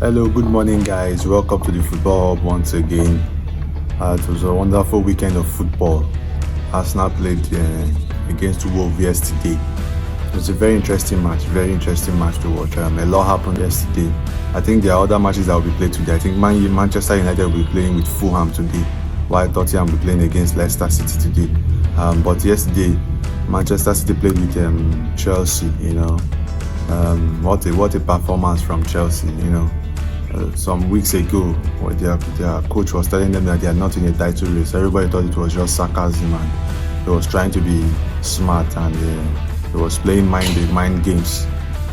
Hello, good morning, guys. Welcome to the Football Hub once again. It was a wonderful weekend of football. Arsenal played against Wolves yesterday. It was a very interesting match to watch. A lot happened yesterday. I think there are other matches that will be played today. I think Manchester United will be playing with Fulham today, while Tottenham will be playing against Leicester City today. But yesterday, Manchester City played with Chelsea. What a performance from Chelsea. Some weeks ago, their coach was telling them that they are not in a title race. Everybody thought it was just sarcasm, and he was trying to be smart, and he was playing mind games.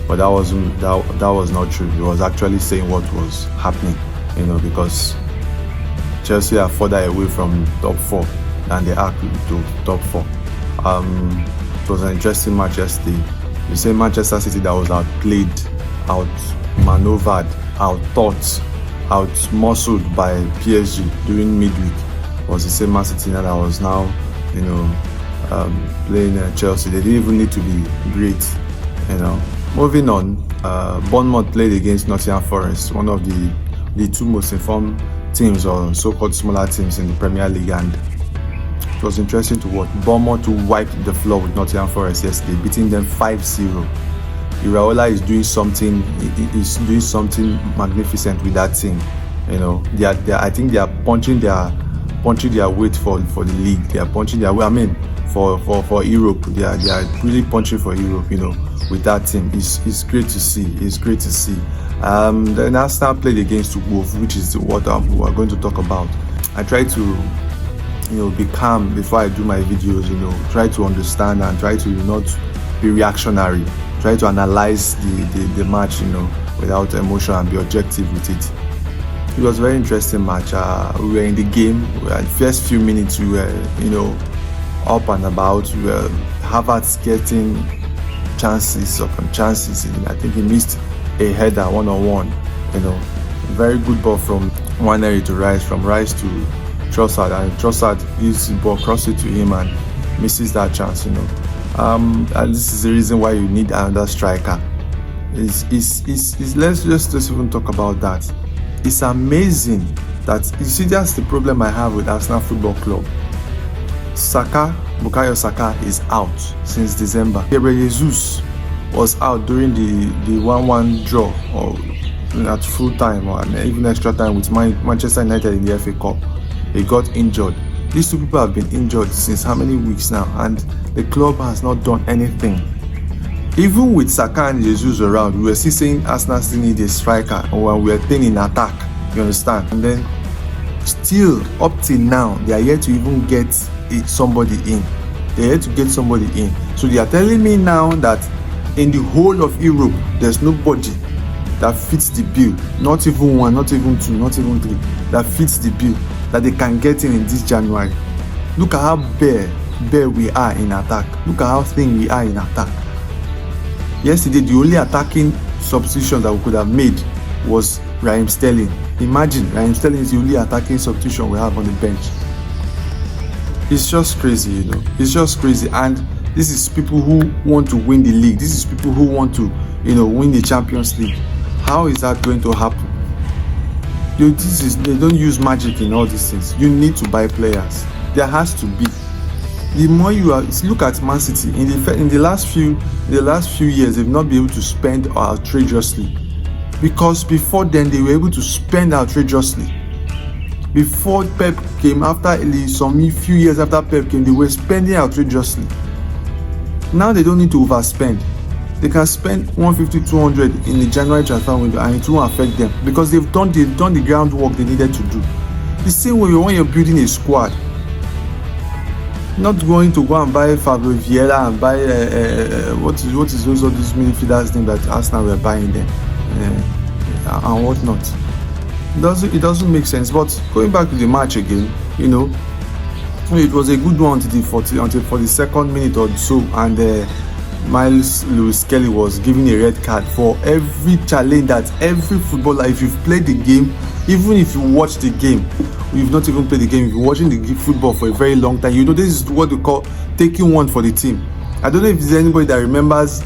But that was not true. He was actually saying what was happening, because Chelsea are further away from top 4 than they are to top 4. It was an interesting match yesterday. You say Manchester City that was outplayed, outmaneuvered, out-thought, out-muscled by PSG during midweek was the same Man City that was now, playing Chelsea. They didn't even need to be great, Moving on, Bournemouth played against Nottingham Forest, one of the two most informed teams or so-called smaller teams in the Premier League, and it was interesting to watch. Bournemouth wiped the floor with Nottingham Forest yesterday, beating them 5-0. Iraola is doing something. He's doing something magnificent with that team. I think they are punching their weight for the league. They are punching their weight. I mean, for Europe, they are really punching for Europe. With that team, it's great to see. It's great to see. Then Arsenal played against Wolves, which is what we are going to talk about. I try to be calm before I do my videos. Try to understand and try to not be reactionary. Try to analyze the match, without emotion, and be objective with it. It was a very interesting match. We were in the game. The first few minutes, we were, up and about. We were Havertz getting chances upon chances. I think he missed a header one-on-one. Very good ball from Waneri to Rice, from Rice to Trossard, and Trossard gives the ball, crosses it to him, and misses that chance. And this is the reason why you need another striker. Let's just even talk about that. It's amazing that, you see, that's the problem I have with Arsenal Football Club. Bukayo Saka is out since December. Gabriel Jesus was out during the 1-1 draw, or at full time, or even extra time with Manchester United in the FA Cup. He got injured. These two people have been injured since how many weeks now, and the club has not done anything. Even with Saka and Jesus around, we were still saying Arsenal still need a striker, when we were playing in attack. You understand? And then still, up till now, they are yet to even get somebody in. They are yet to get somebody in. So they are telling me now that in the whole of Europe, there's nobody that fits the bill. Not even one, not even two, not even three, that fits the bill that they can get in this January. Look at how bare we are in attack. Look at how thin we are in attack. Yesterday, the only attacking substitution that we could have made was Raheem Sterling. Imagine, Raheem Sterling is the only attacking substitution we have on the bench. It's just crazy, It's just crazy. And this is people who want to win the league. This is people who want to, win the Champions League. How is that going to happen? They don't use magic in all these things. You need to buy players. There has to be. The more you look at Man City in the last few years, they've not been able to spend outrageously, because before then they were able to spend outrageously. Before Pep came, after some few years after Pep came, they were spending outrageously. Now they don't need to overspend. They can spend 150, 200 in the January transfer window, and it won't affect them, because they've done the groundwork they needed to do. The same way when you're building a squad, not going to go and buy Fabio Vieira and buy what is those of these midfielders name that Arsenal were buying them and whatnot. It doesn't make sense. But going back to the match again, it was a good one until for the second minute or so, and Miles Lewis Kelly was given a red card for every challenge that every footballer, if you've played the game, even if you watch the game, you've not even played the game, if you're watching the football for a very long time, this is what we call taking one for the team. I don't know if there's anybody that remembers,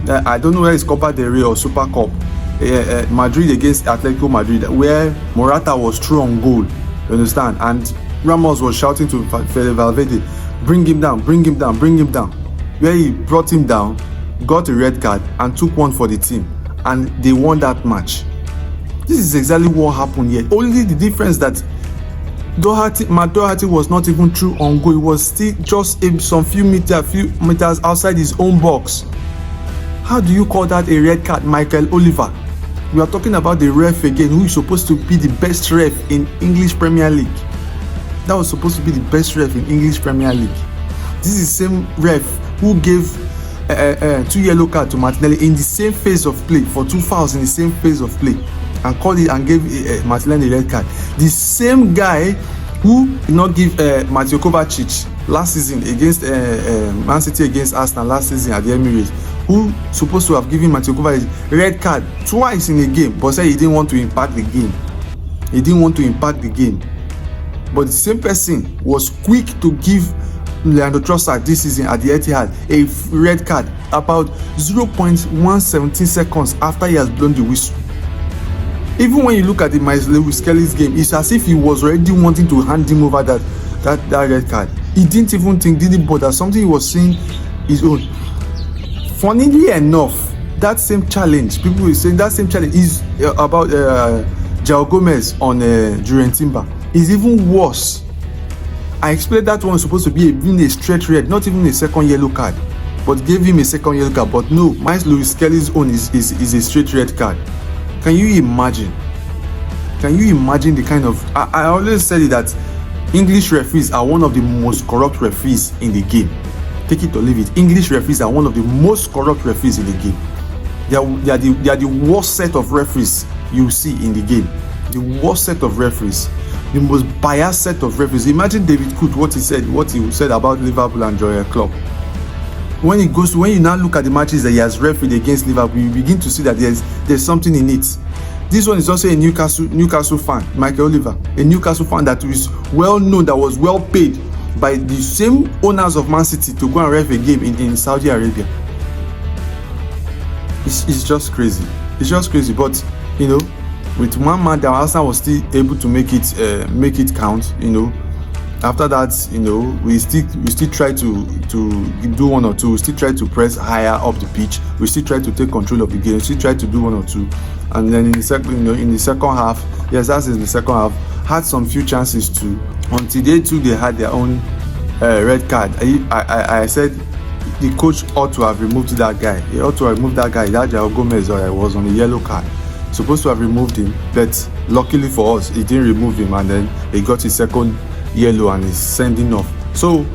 I don't know whether it's Copa del Rey or Super Cup, Madrid against Atletico Madrid, where Morata was through on goal, you understand, and Ramos was shouting to Valverde, bring him down, bring him down, bring him down. Where he brought him down, got a red card, and took one for the team, and they won that match. This is exactly what happened here. Only the difference that Matt Doherty was not even through on goal. He was still just some few meters outside his own box. How do you call that a red card, Michael Oliver? We are talking about the ref again, who is supposed to be the best ref in English Premier League. That was supposed to be the best ref in English Premier League. This is the same ref who gave 2 yellow cards to Martinelli in the same phase of play, for 2 fouls in the same phase of play, and called it and gave Martinelli a red card. The same guy who did not give Mateo Kovacic last season against Man City against Arsenal last season at the Emirates, who supposed to have given Mateo Kovacic red card twice in a game, but said he didn't want to impact the game. He didn't want to impact the game. But the same person was quick to give Leandro Trossard this season at the Etihad a red card about 0.117 seconds after he has blown the whistle. Even when you look at the Lewis Kelly's game, it's as if he was already wanting to hand him over that red card. He didn't even think, didn't bother. Something he was saying his own. Funnily enough, that same challenge, people were saying that same challenge is about João Gomez on Jurriën Timber. Is even worse. I explained that one was supposed to be even a straight red, not even a second yellow card, but gave him a second yellow card. But no, Miles Lewis Kelly's own is a straight red card. Can you imagine? Can you imagine the kind of... I always said it that English referees are one of the most corrupt referees in the game. Take it or leave it. English referees are one of the most corrupt referees in the game. They are the worst set of referees you see in the game. The worst set of referees. The most biased set of referees. Imagine David Coote, what he said about Liverpool and Jurgen Klopp. When you now look at the matches that he has refereed against Liverpool, you begin to see that there's something in it. This one is also a Newcastle fan, Michael Oliver, a Newcastle fan that is well known, that was well paid by the same owners of Man City to go and ref a game in Saudi Arabia. It's just crazy. It's just crazy. But you know, with one man, the Arsenal was still able to make it count. You know, after that, you know, we still try to do one or two. We still try to press higher up the pitch. We still try to take control of the game. We still try to do one or two. And then in the second half, yes, that's in the second half, had some few chances too. Until they had their own red card. I said the coach ought to have removed that guy. He ought to have removed that guy. That João Gomez was on a yellow card. Supposed to have removed him, but luckily for us, he didn't remove him, and then he got his second yellow and is sending off. So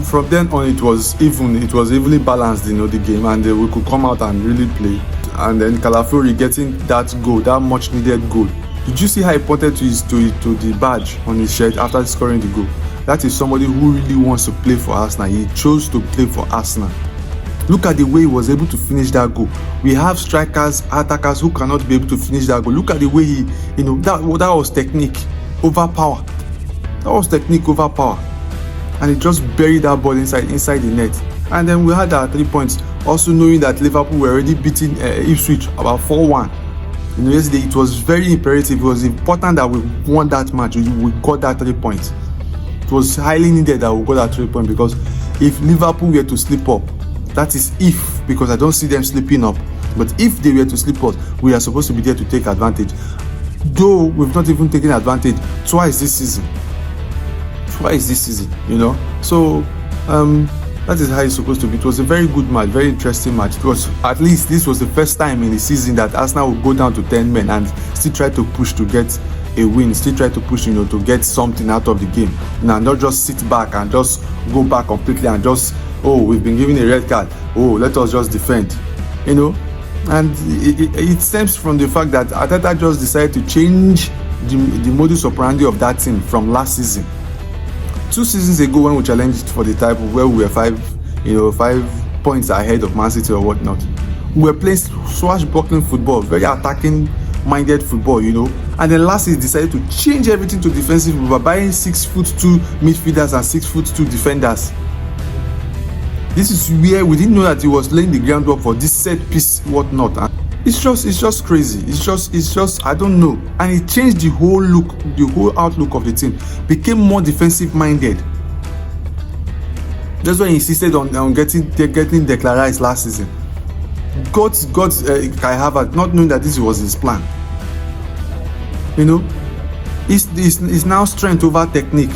from then on, it was evenly balanced, you know, the game, and we could come out and really play. And then Calafiori getting that goal, that much needed goal. Did you see how he pointed to the badge on his shirt after scoring the goal? That is somebody who really wants to play for Arsenal. He chose to play for Arsenal. Look at the way he was able to finish that goal. We have strikers, attackers who cannot be able to finish that goal. Look at the way he, you know, that was technique over power. That was technique over power. And he just buried that ball inside the net. And then we had our 3 points. Also knowing that Liverpool were already beating Ipswich about 4-1. You know, yesterday it was very imperative. It was important that we won that match. We got that 3 points. It was highly needed that we got that 3 points, because if Liverpool were to slip up, that is if, because I don't see them slipping up, but if they were to slip up, we are supposed to be there to take advantage. Though we've not even taken advantage twice this season, you know. So that is how it's supposed to be. It was a very good match, very interesting match. It was, at least this was the first time in the season that Arsenal would go down to 10 men and still try to push to get a win, still try to push, you know, to get something out of the game. Now, not just sit back and just go back completely and just, oh, we've been given a red card, oh, let us just defend, you know. And it stems from the fact that Arteta just decided to change the modus operandi of that team from last season. 2 seasons ago, when we challenged for the title, where we were 5 points ahead of Man City or whatnot, we were playing swashbuckling football, very attacking-minded football, you know. And then last season decided to change everything to defensive football by buying 6'2" midfielders and 6'2" defenders. This is where we didn't know that he was laying the groundwork for this set piece, whatnot. It's just crazy. It's just I don't know. And it changed the whole outlook of the team. Became more defensive minded. That's why he insisted on getting Declan Rice last season. Got Kai Havertz, not knowing that this was his plan. It's now strength over technique.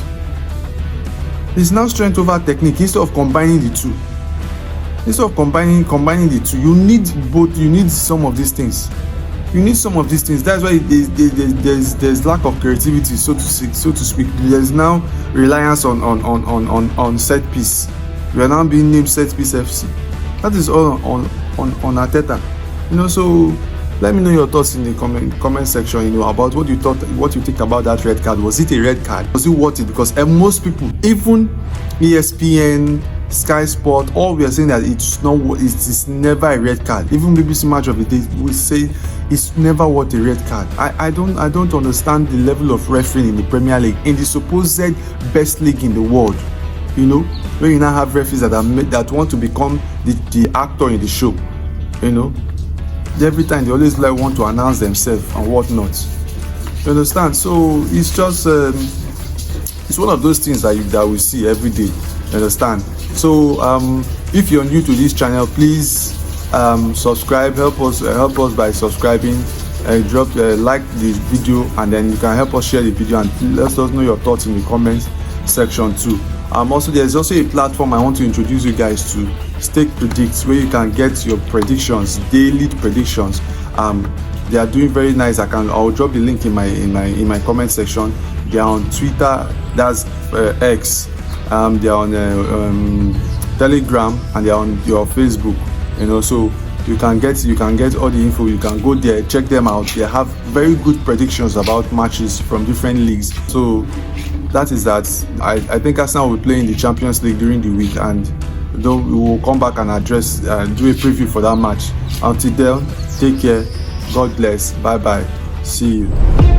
It's now strength over technique instead of combining the two. Instead of combining the two, you need both. You need some of these things. That's why there's lack of creativity, so to speak. There's now reliance on set piece. We are now being named set piece FC. That is all on Arteta. So let me know your thoughts in the comment section. About what you think about that red card. Was it a red card? Was it worth it? Because most people, even ESPN, Sky Sport, all we are saying that it's never a red card. Even BBC Match of the Day will say it's never worth a red card. I don't understand the level of refereeing in the Premier League, in the supposed best league in the world. Where you now have referees that want to become the actor in the show. Every time they always want to announce themselves and whatnot. You understand? So it's just it's one of those things that we see every day. You understand? So if you're new to this channel, please subscribe. Help us by subscribing. Drop like the video, and then you can help us share the video and let us know your thoughts in the comments section too. There's also a platform I want to introduce you guys to, Stake Predicts, where you can get your predictions, daily predictions. They are doing very nice. I'll drop the link in my comment section. They are on Twitter, that's X. They are on Telegram, and they are on your Facebook. So you can get all the info. You can go there, check them out. They have very good predictions about matches from different leagues. So that is that. I think Arsenal will play in the Champions League during the week, and we will come back and do a preview for that match. Until then, take care. God bless. Bye bye. See you.